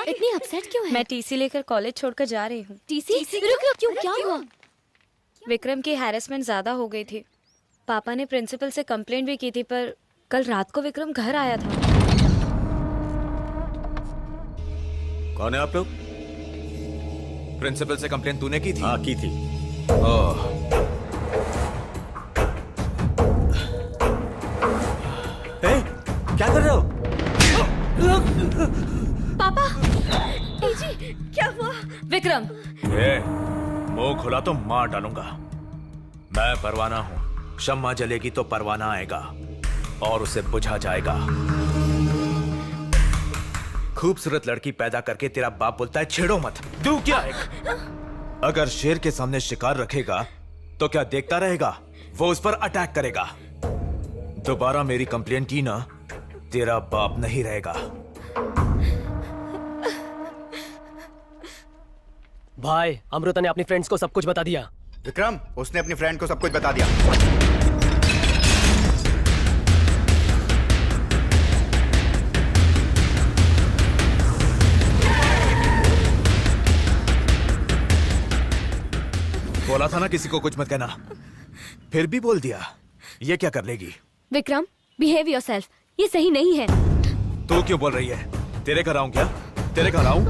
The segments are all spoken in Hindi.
इतनी अपसेट क्यों है? मैं टीसी लेकर कॉलेज छोड़कर जा रही हूँ। टीसी? रुक क्यों? क्या हुआ? विक्रम की हैरेसमेंट ज्यादा हो गई थी। पापा ने प्रिंसिपल से कंप्लेंट भी की थी, पर कल रात को विक्रम घर आया था। कौन है आप लोग? प्रिंसिपल से कंप्लेंट तूने की थी? हाँ, की थी। ओह। क्या कर रहे हो? पापा, जी क्या हुआ? विक्रम, मुंह खुला तो मार डालूंगा। मैं परवाना हूँ। शम्मा जलेगी तो परवाना आएगा और उसे बुझा जाएगा। खूबसूरत लड़की पैदा करके तेरा बाप बोलता है छेड़ो मत। तू क्या एक? अगर शेर के सामने शिकार रखेगा तो क्या देखता रहेगा? वो उस पर अटैक करेगा। दोबारा मेरी कंप्लेन की ना, तेरा बाप नहीं रहेगा। भाई, अमृता ने अपनी फ्रेंड्स को सब कुछ बता दिया। विक्रम, उसने अपनी फ्रेंड को सब कुछ बता दिया। बोला था ना किसी को कुछ मत कहना, फिर भी बोल दिया। ये क्या कर लेगी? Vikram, behave yourself. ये सही नहीं है। तू क्यों बोल रही है? तेरे घर आऊं क्या? तेरे घर आऊं?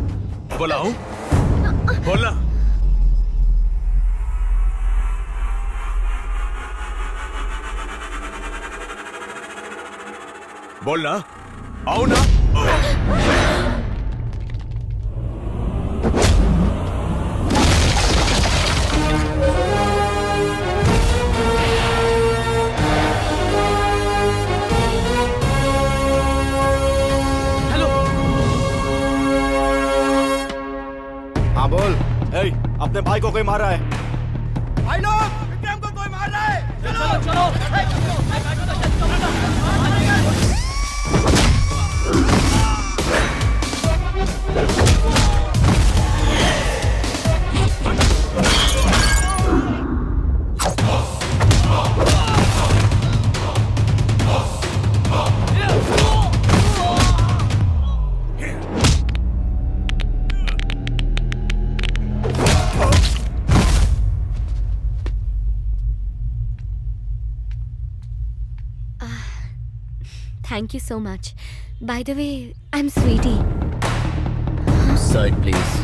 बुलाऊं? बोलना। बोलना। आओ ना। हाँ बोल। अपने भाई को कोई मार रहा है। भाई लोग, विक्रम को कोई मार रहा है। चलो चलो। Thank you so much. By the way, I'm Sweetie. Side, please.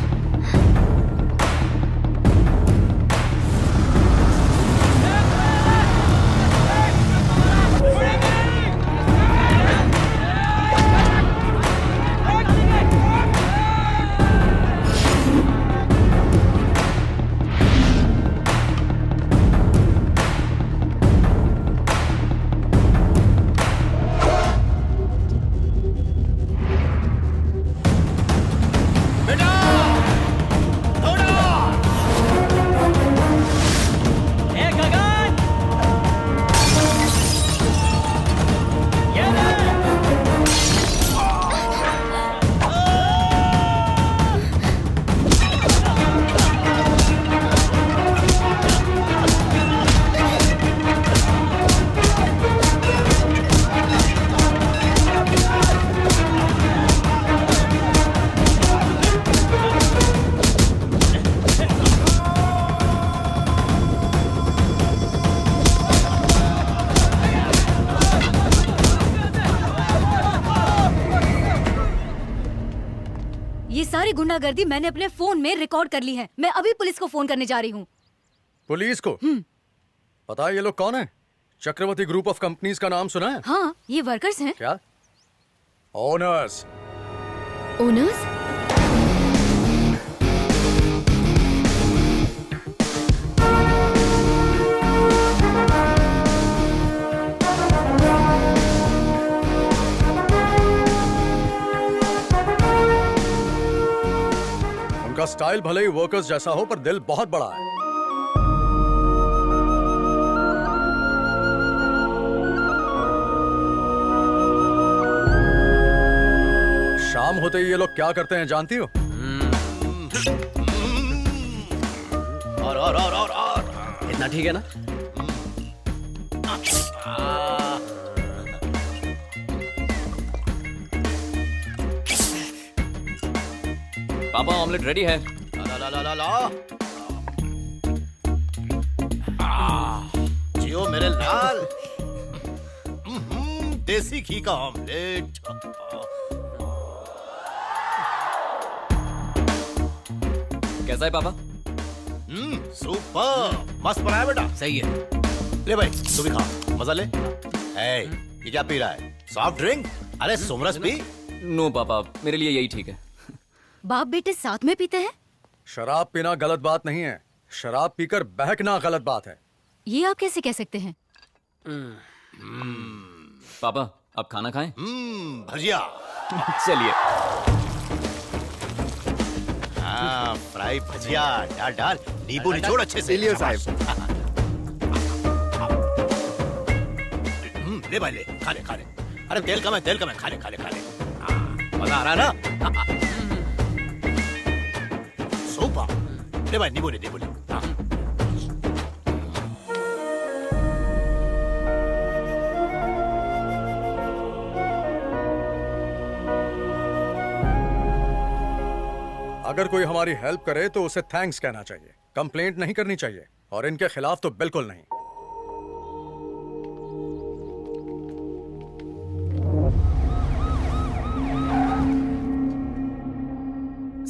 ये सारी गुंडागर्दी मैंने अपने फोन में रिकॉर्ड कर ली है। मैं अभी पुलिस को फोन करने जा रही हूँ। पुलिस को? पता है ये लोग कौन है? चक्रवर्ती ग्रुप ऑफ कंपनीज का नाम सुना है? हाँ, ये वर्कर्स हैं। क्या? ओनर्स। ओनर्स? उनका स्टाइल भले ही वर्कर्स जैसा हो, पर दिल बहुत बड़ा है। चक्रवर्ती ये लोग क्या करते हैं जानती हो? और इतना ठीक है ना? पापा ऑमलेट रेडी है। ला ला ला ला ला जियो मेरे लाल। देसी घी का ऑमलेट। कैसा है पापा? सुपर मस्त बनाया बेटा। सही है। ले भाई तू भी खा, मजा ले। ये क्या पी रहा है? Soft drink? अरे सोमरस पी। नो पापा, मेरे लिए यही ठीक है। बाप बेटे साथ में पीते हैं? शराब पीना गलत बात नहीं है, शराब पीकर बहकना गलत बात है। ये आप कैसे कह सकते हैं? पापा अब खाना खाएं? भजिया। चलिए। हाँ फ्राई भजिया डाल डाल, नींबू निचोड़ अच्छे से। लियो साहब। ले भाई ले, खा ले खा ले। अरे तेल कम है, खा ले खा ले खा ले। मजा आ रहा है ना? सुपर। ले भाई नींबू ले नींबू ले। अगर कोई हमारी हेल्प करे तो उसे थैंक्स कहना चाहिए, कंप्लेंट नहीं करनी चाहिए, और इनके खिलाफ तो बिल्कुल नहीं।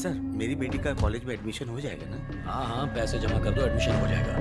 सर मेरी बेटी का कॉलेज में एडमिशन हो जाएगा ना? हाँ हाँ, पैसे जमा कर दो, एडमिशन हो जाएगा।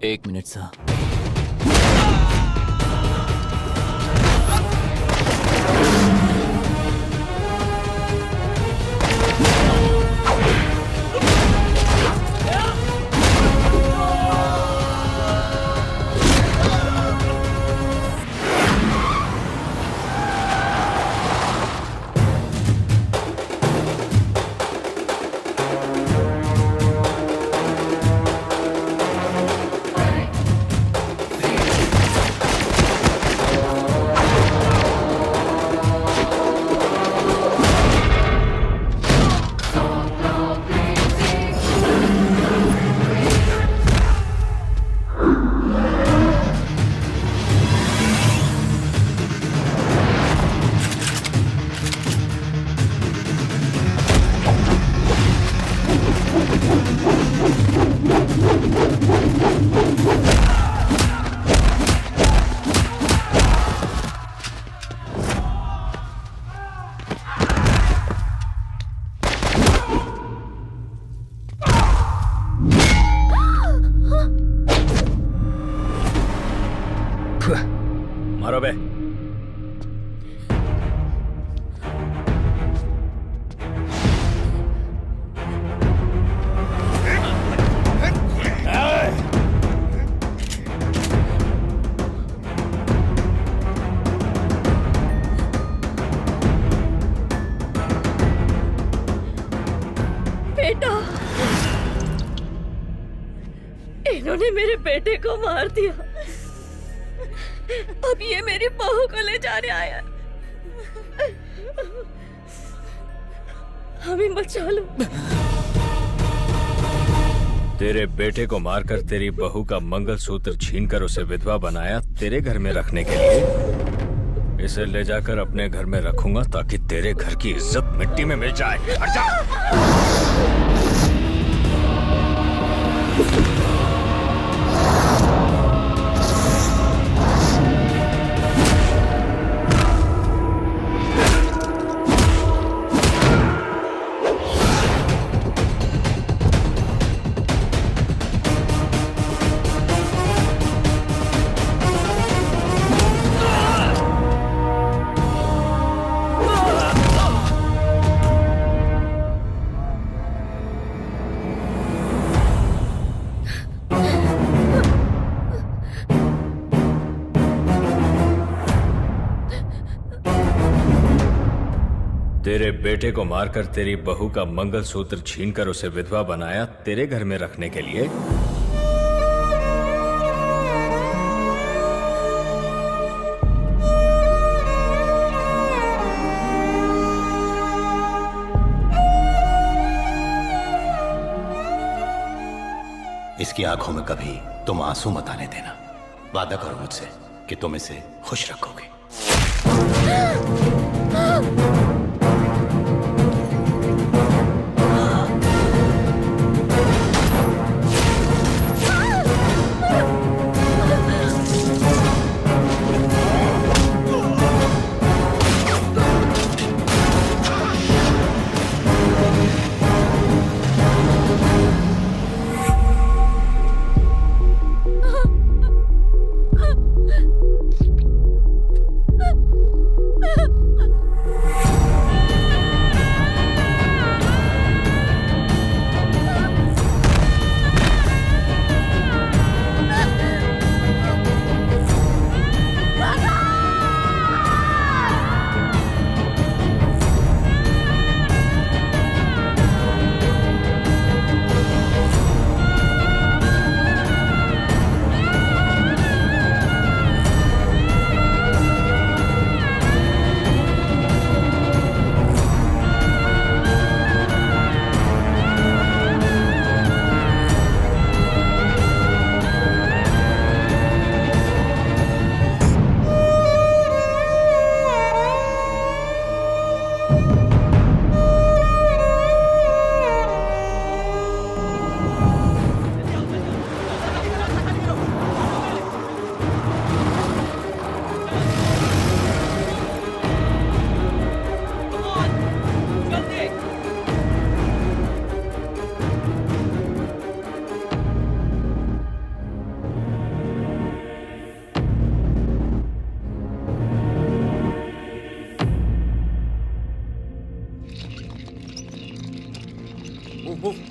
एक मिनट सा। मारो बे। बेटा, इन्होंने मेरे बेटे को मार दिया। अब ये मेरी बहू को ले जाने आया। हमें बचा लो। तेरे बेटे को मारकर तेरी बहू का मंगलसूत्र छीनकर उसे विधवा बनाया तेरे घर में रखने के लिए। इसे ले जाकर अपने घर में रखूंगा ताकि तेरे घर की इज्जत मिट्टी में मिल जाए। हट जा। बेटे को मारकर तेरी बहू का मंगलसूत्र छीनकर उसे विधवा बनाया तेरे घर में रखने के लिए। इसकी आंखों में कभी तुम आंसू मत आने देना। वादा करो मुझसे कि तुम इसे खुश रखोगे।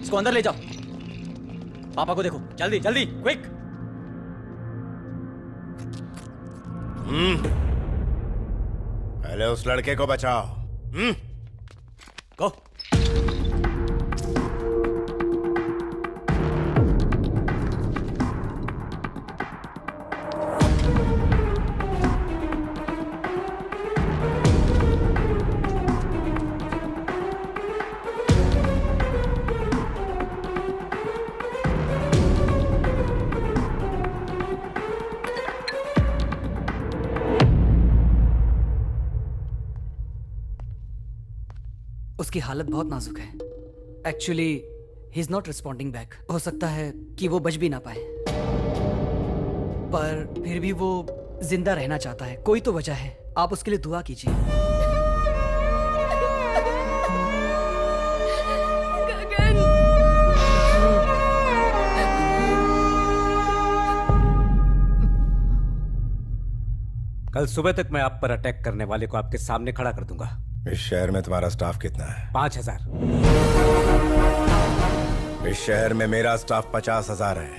इसको अंदर ले जाओ। पापा को देखो, जल्दी जल्दी, क्विक। पहले उस लड़के को बचाओ। गो। उसकी हालत बहुत नाजुक है। Actually he is not responding back. हो सकता है कि वो बच भी ना पाए, पर फिर भी वो जिंदा रहना चाहता है। कोई तो वजह है, आप उसके लिए दुआ कीजिए। कल सुबह तक मैं आप पर अटैक करने वाले को आपके सामने खड़ा कर दूंगा। इस शहर में तुम्हारा स्टाफ कितना है? 5000। इस शहर में मेरा स्टाफ 50,000 है।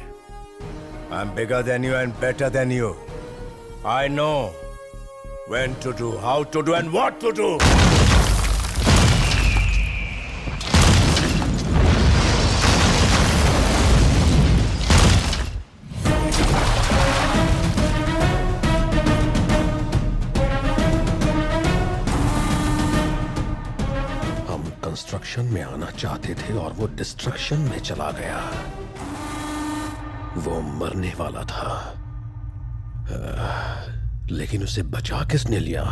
I am bigger than you and better than you. I know when to do, how to do and what to do. Construction में आना चाहते थे और वो डिस्ट्रक्शन में चला गया। वो मरने वाला था, लेकिन उसे बचा किसने लिया?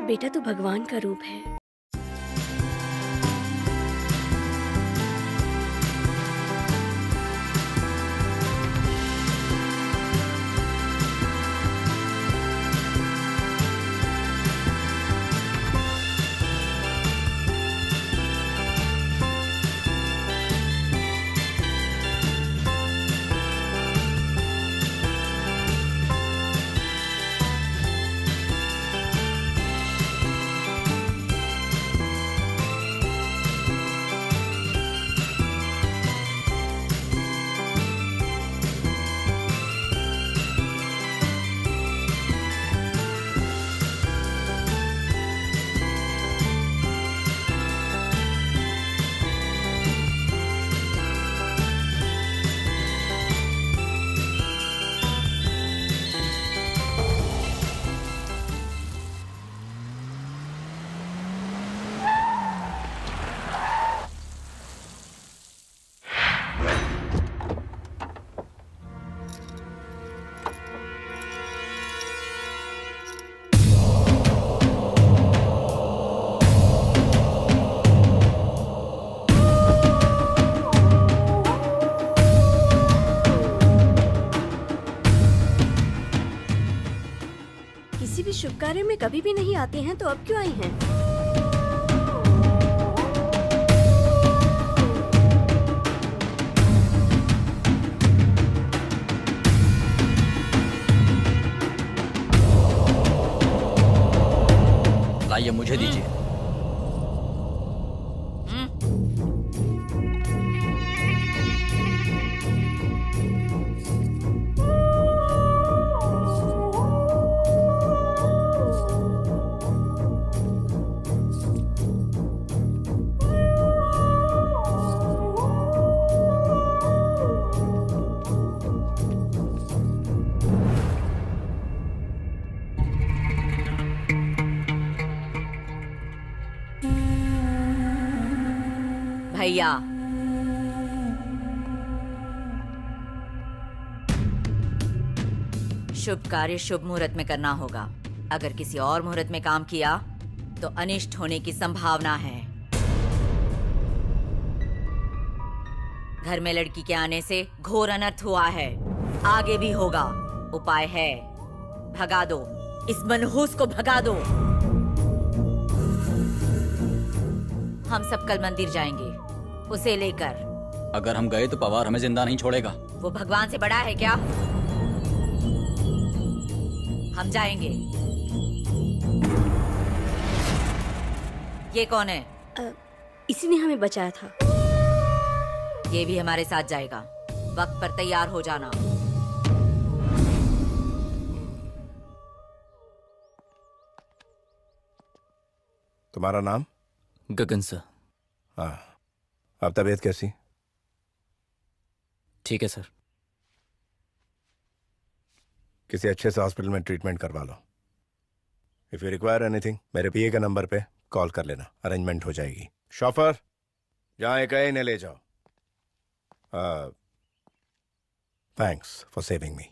बेटा तो भगवान का रूप है। शुभ कार्य में कभी भी नहीं आती हैं तो अब क्यों आई हैं? लाइए मुझे दीजिए। भैया, शुभ कार्य शुभ मुहूर्त में करना होगा। अगर किसी और मुहूर्त में काम किया तो अनिष्ट होने की संभावना है। घर में लड़की के आने से घोर अनर्थ हुआ है, आगे भी होगा। उपाय है, भगा दो इस मनहूस को, भगा दो। हम सब कल मंदिर जाएंगे उसे लेकर। अगर हम गए तो पवार हमें जिंदा नहीं छोड़ेगा। वो भगवान से बड़ा है क्या? हम जाएंगे। ये कौन है? इसी ने हमें बचाया था। ये भी हमारे साथ जाएगा। वक्त पर तैयार हो जाना। तुम्हारा नाम? गगन सर। हाँ, अब तबीयत कैसी? ठीक है सर। किसी अच्छे से हॉस्पिटल में ट्रीटमेंट करवा लो। इफ यू रिक्वायर एनीथिंग मेरे पीए के नंबर पे कॉल कर लेना, अरेंजमेंट हो जाएगी। शॉफर, जहां एक है इन्हें ले जाओ। थैंक्स फॉर सेविंग मी।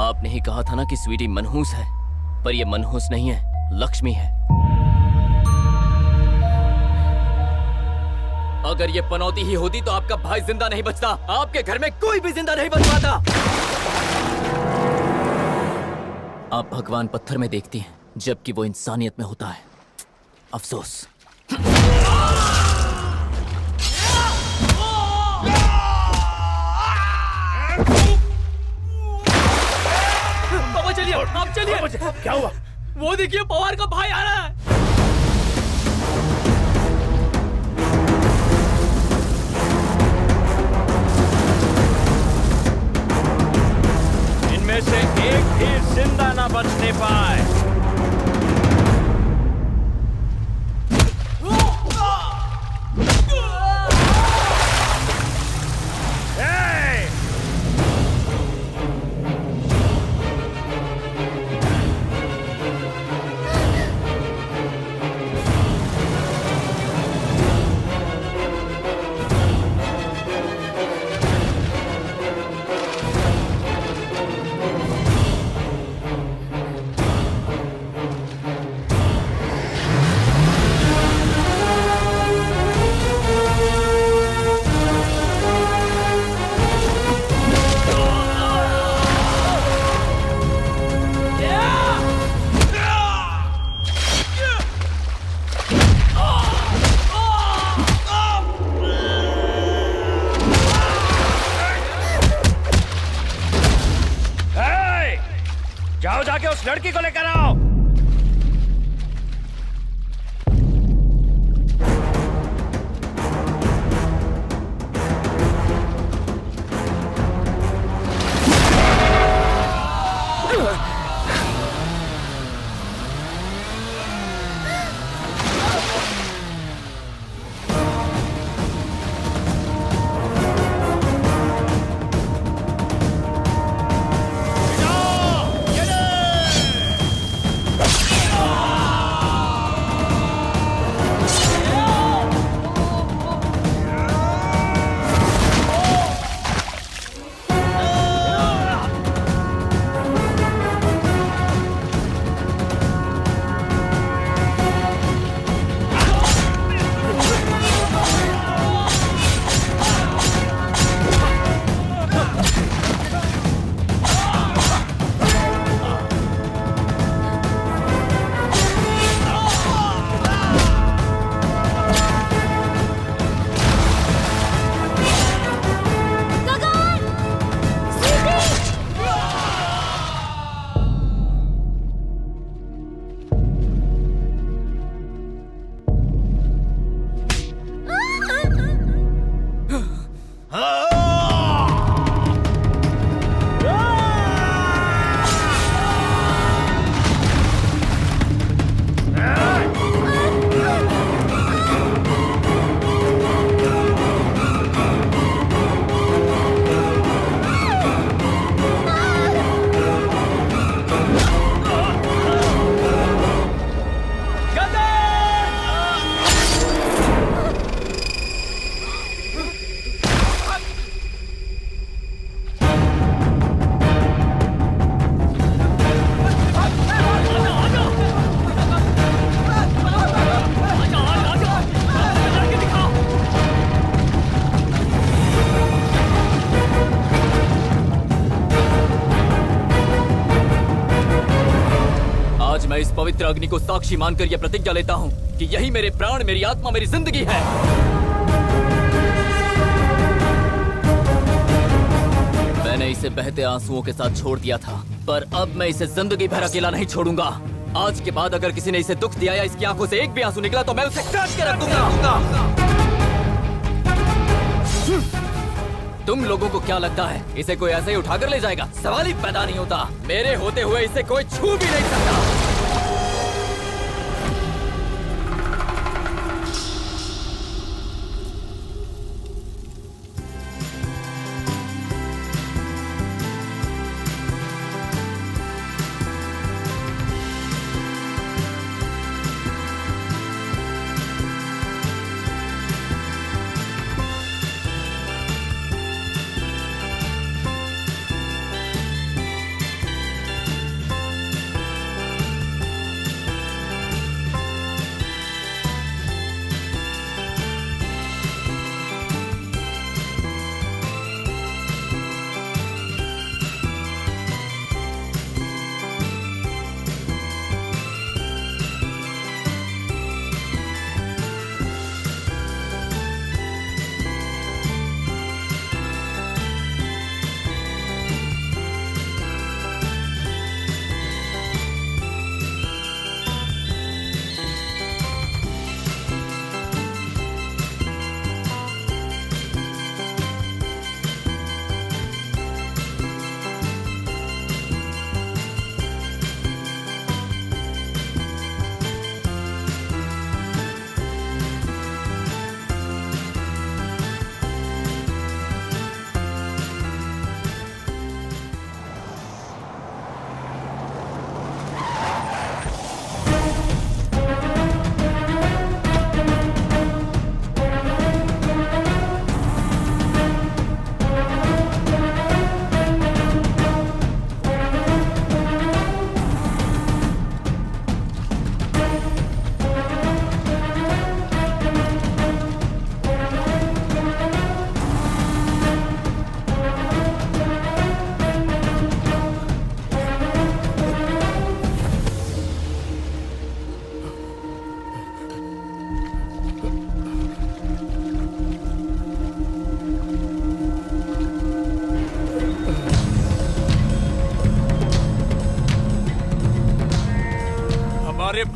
आपने ही कहा था ना कि स्वीटी मनहूस है, पर ये मनहूस नहीं है, लक्ष्मी है। अगर ये पनौती ही होती तो आपका भाई जिंदा नहीं बचता, आपके घर में कोई भी जिंदा नहीं बच पाता। आप भगवान पत्थर में देखती हैं, जबकि वो इंसानियत में होता है। अफसोस। पापा चलिए, आप चलिए। क्या हुआ? वो देखिए, पवार का भाई आ रहा है। इनमें से एक भी जिंदा ना बचने पाए। जाओ जाके उस लड़की को लेकर आओ। मैं इस पवित्र अग्नि को साक्षी मानकर यह प्रतिज्ञा लेता हूँ कि यही मेरे प्राण, मेरी आत्मा, मेरी जिंदगी है। मैंने इसे बहते आंसुओं के साथ छोड़ दिया था, पर अब मैं इसे जिंदगी भर अकेला नहीं छोड़ूंगा। आज के बाद अगर किसी ने इसे दुख दिया या इसकी आंखों से एक भी आंसू निकला तो मैं उसे काट के रख दूंगा। तुम लोगों को क्या लगता है इसे कोई ऐसे ही उठाकर ले जाएगा? सवाल ही पैदा नहीं होता। मेरे होते हुए इसे कोई छू भी नहीं सकता।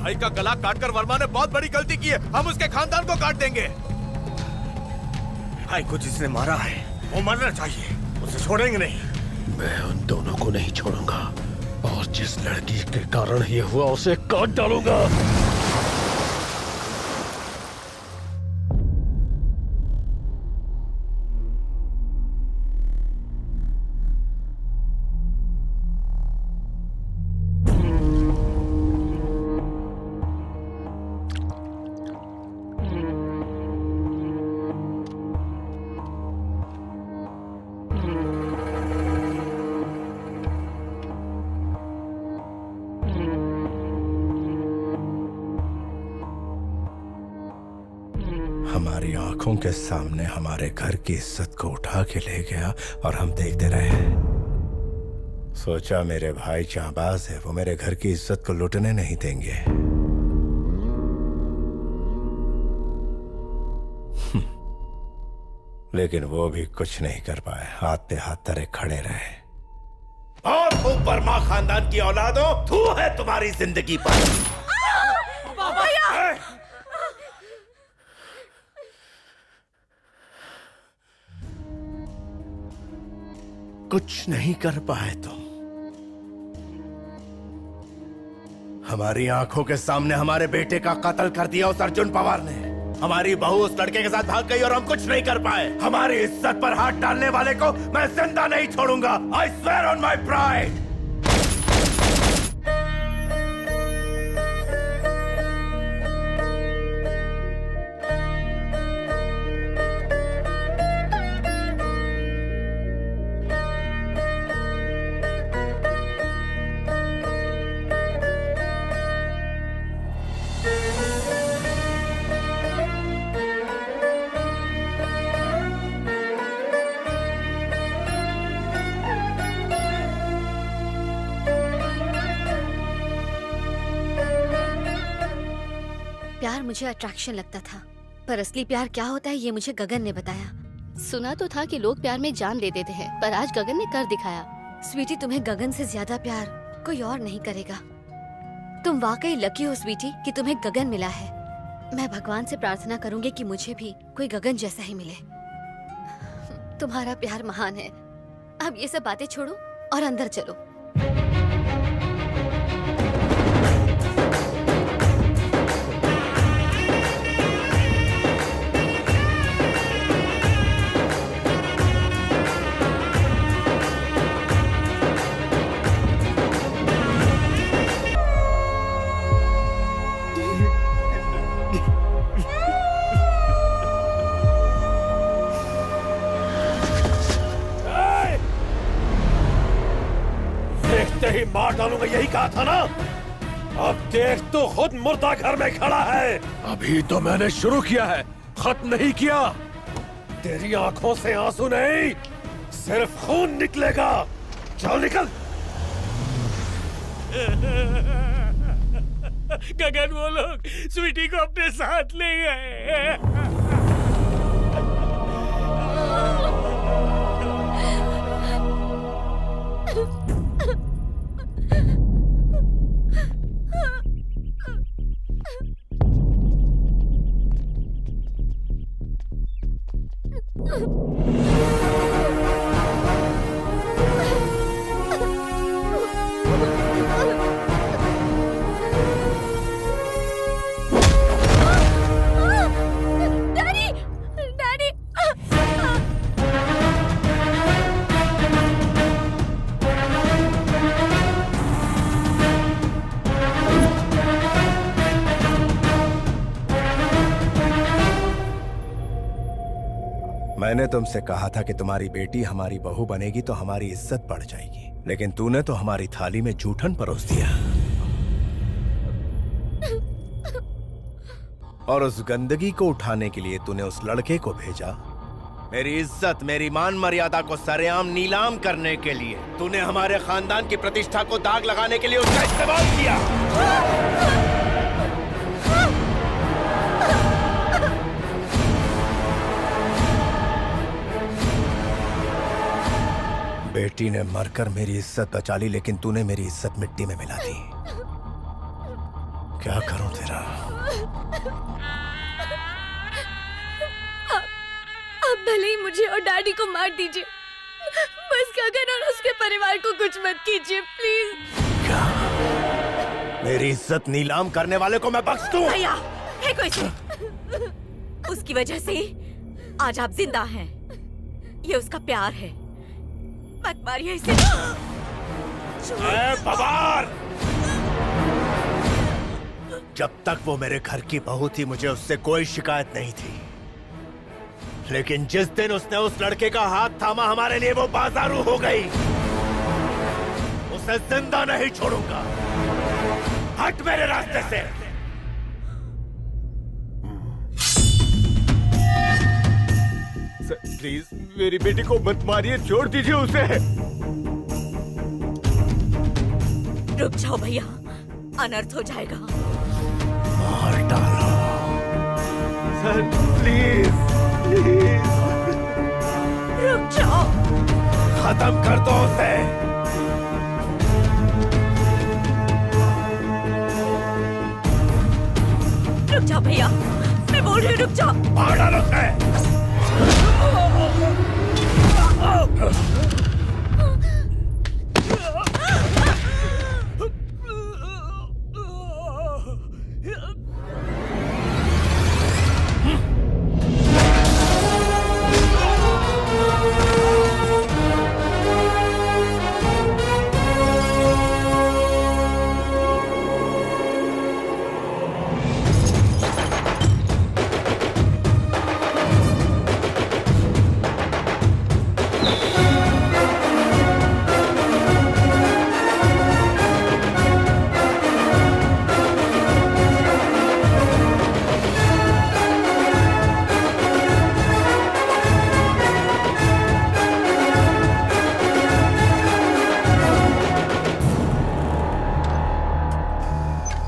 भाई का गला काटकर वर्मा ने बहुत बड़ी गलती की है। हम उसके खानदान को काट देंगे। भाई को जिसने मारा है वो मरना चाहिए, उसे छोड़ेंगे नहीं। मैं उन दोनों को नहीं छोड़ूंगा और जिस लड़की के कारण ये हुआ उसे काट डालूंगा। हमारी आंखों के सामने हमारे घर की इज्जत को उठा के ले गया और हम देखते रहे। सोचा मेरे भाई जांबाज है, वो मेरे घर की इज्जत को लुटने नहीं देंगे। लेकिन वो भी कुछ नहीं कर पाए, हाथ पे हाथ धरे खड़े रहे। और तू वर्मा खानदान की औलाद हो, तू है तुम्हारी जिंदगी पर। कुछ नहीं कर पाए तुम। हमारी आंखों के सामने हमारे बेटे का कत्ल कर दिया उस अर्जुन पवार ने। हमारी बहू उस लड़के के साथ भाग गई और हम कुछ नहीं कर पाए। हमारी इज्जत पर हाथ डालने वाले को मैं जिंदा नहीं छोड़ूंगा। I swear on my pride. प्यार मुझे अट्रैक्शन लगता था, पर असली प्यार क्या होता है ये मुझे गगन ने बताया। सुना तो था कि लोग प्यार में जान दे देते हैं, पर आज गगन ने कर दिखाया। स्वीटी, तुम्हें गगन से ज्यादा प्यार कोई और नहीं करेगा। तुम वाकई लकी हो स्वीटी कि तुम्हें गगन मिला है। मैं भगवान से प्रार्थना करूंगी कि मुझे भी कोई गगन जैसा ही मिले। तुम्हारा प्यार महान है। अब ये सब बातें छोड़ो और अंदर चलो। ही मार डालूंगा, यही कहा था ना। अब देख तो खुद मुर्दा घर में खड़ा है। अभी तो मैंने शुरू किया है, खत्म नहीं किया। तेरी आंखों से आंसू नहीं, सिर्फ खून निकलेगा। चल निकल। गगन, वो लोग स्वीटी को अपने साथ ले गए। मैंने तुमसे कहा था कि तुम्हारी बेटी हमारी बहू बनेगी तो हमारी इज्जत बढ़ जाएगी, लेकिन तूने तो हमारी थाली में जूठन परोस दिया। और उस गंदगी को उठाने के लिए तूने उस लड़के को भेजा। मेरी इज्जत, मेरी मान मर्यादा को सरेआम नीलाम करने के लिए तूने हमारे खानदान की प्रतिष्ठा को दाग लगाने के लिए उसका इस्तेमाल किया। बेटी ने मरकर मेरी इज्जत बचा ली, लेकिन तूने मेरी इज्जत मिट्टी में मिला दी। क्या करूं तेरा? आप भले ही मुझे और डैडी को मार दीजिए, बस गगन और उसके परिवार को कुछ मत कीजिए प्लीज। क्या? मेरी इज्जत नीलाम करने वाले को मैं बख्श दूं? भैया है कोई से? उसकी वजह से आज आप जिंदा हैं। ये उसका प्यार है, मत मारिए इसे। बबार! जब तक वो मेरे घर की बहू थी मुझे उससे कोई शिकायत नहीं थी, लेकिन जिस दिन उसने उस लड़के का हाथ थामा हमारे लिए वो बाजारू हो गई। उसे जिंदा नहीं छोड़ूंगा। हट मेरे रास्ते से। प्लीज मेरी बेटी को मत मारिए, छोड़ दीजिए उसे। रुक जाओ भैया, अनर्थ हो जाएगा। मार डालो। Sir please please. रुक जाओ। खत्म कर दो उसे। रुक जाओ भैया, मैं बोल रही हूँ रुक जाओ। मार डालो उसे।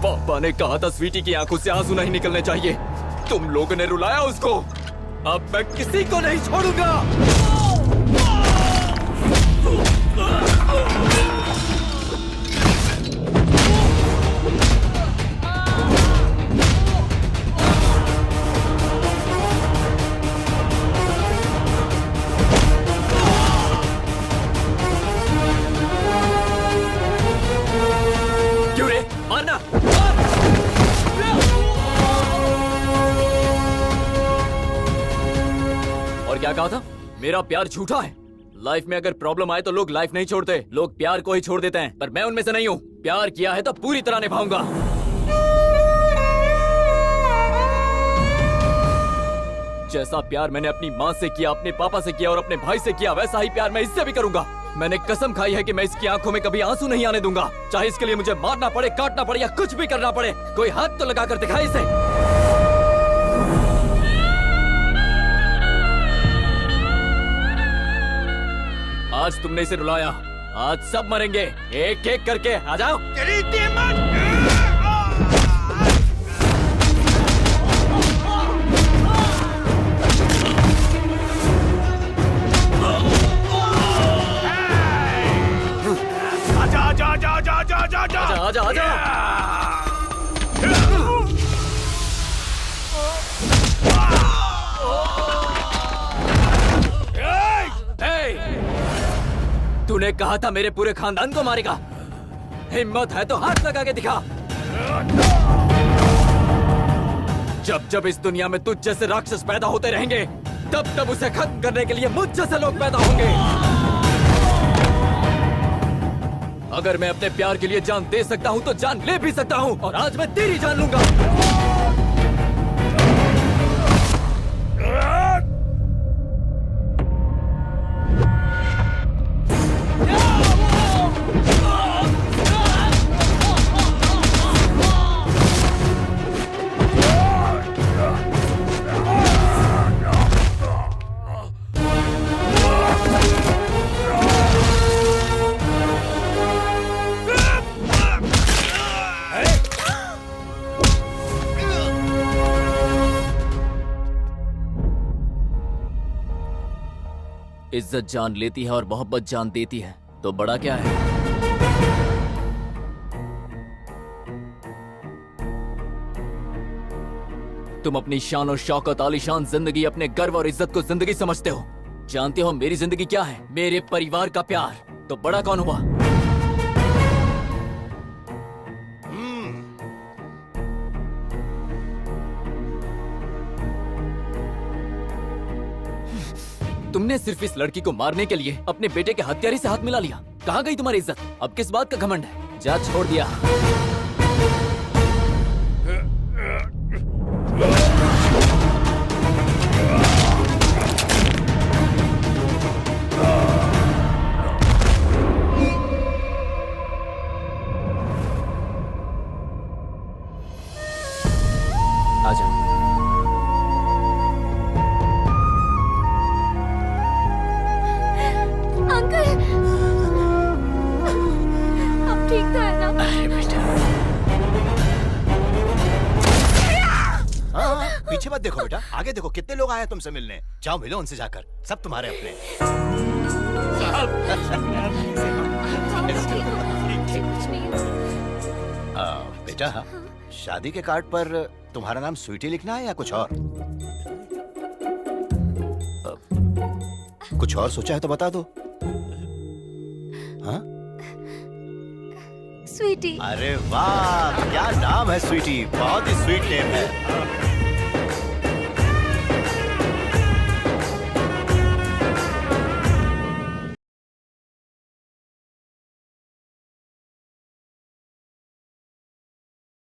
पापा ने कहा था स्वीटी की आंखों से आंसू नहीं निकलने चाहिए। तुम लोगों ने रुलाया उसको। अब मैं किसी को नहीं छोड़ूंगा। क्यों रे? मारना। और क्या कहा था? मेरा प्यार झूठा है। लाइफ में अगर प्रॉब्लम आए तो लोग लाइफ नहीं छोड़ते, लोग प्यार को ही छोड़ देते हैं। पर मैं उनमें से नहीं हूँ। प्यार किया है तो पूरी तरह निभाऊंगा। जैसा प्यार मैंने अपनी माँ से किया, अपने पापा से किया और अपने भाई से किया, वैसा ही प्यार मैं इससे भी करूंगा। मैंने कसम खाई है कि मैं इसकी आंखों में कभी आंसू नहीं आने दूंगा, चाहे इसके लिए मुझे मारना पड़े, काटना पड़े या कुछ भी करना पड़े। कोई हाथ तो लगा कर दिखाए इसे। आज तुमने इसे रुलाया, आज सब मरेंगे एक एक करके। आ जाओ। आजा आजा। तूने कहा था मेरे पूरे खानदान को मारेगा। हिम्मत है तो हाथ लगा के दिखा। जब जब इस दुनिया में तुझ जैसे राक्षस पैदा होते रहेंगे, तब तब उसे खत्म करने के लिए मुझ जैसे लोग पैदा होंगे। अगर मैं अपने प्यार के लिए जान दे सकता हूँ तो जान ले भी सकता हूँ, और आज मैं तेरी जान लूंगा। इज्जत जान लेती है और मोहब्बत जान देती है, तो बड़ा क्या है? तुम अपनी शान और शौकत, आलीशान जिंदगी, अपने गर्व और इज्जत को जिंदगी समझते हो। जानते हो मेरी जिंदगी क्या है? मेरे परिवार का प्यार। तो बड़ा कौन हुआ? तुमने सिर्फ इस लड़की को मारने के लिए अपने बेटे के हत्यारे से हाथ मिला लिया। कहाँ गई तुम्हारी इज्जत? अब किस बात का घमंड है? जा, छोड़ दिया। आजा। अंकल, अब ठीक तो है ना? अरे बेटा, हाँ, पीछे मत देखो बेटा, आगे देखो, कितने लोग आए हैं तुमसे मिलने। जाओ मिलो उनसे जाकर, सब तुम्हारे अपने। बेटा, शादी के कार्ड पर तुम्हारा नाम स्वीटी लिखना है या कुछ और? कुछ और सोचा है तो बता दो। हाँ? स्वीटी। अरे वाह, क्या नाम है स्वीटी, बहुत ही स्वीट नेम है।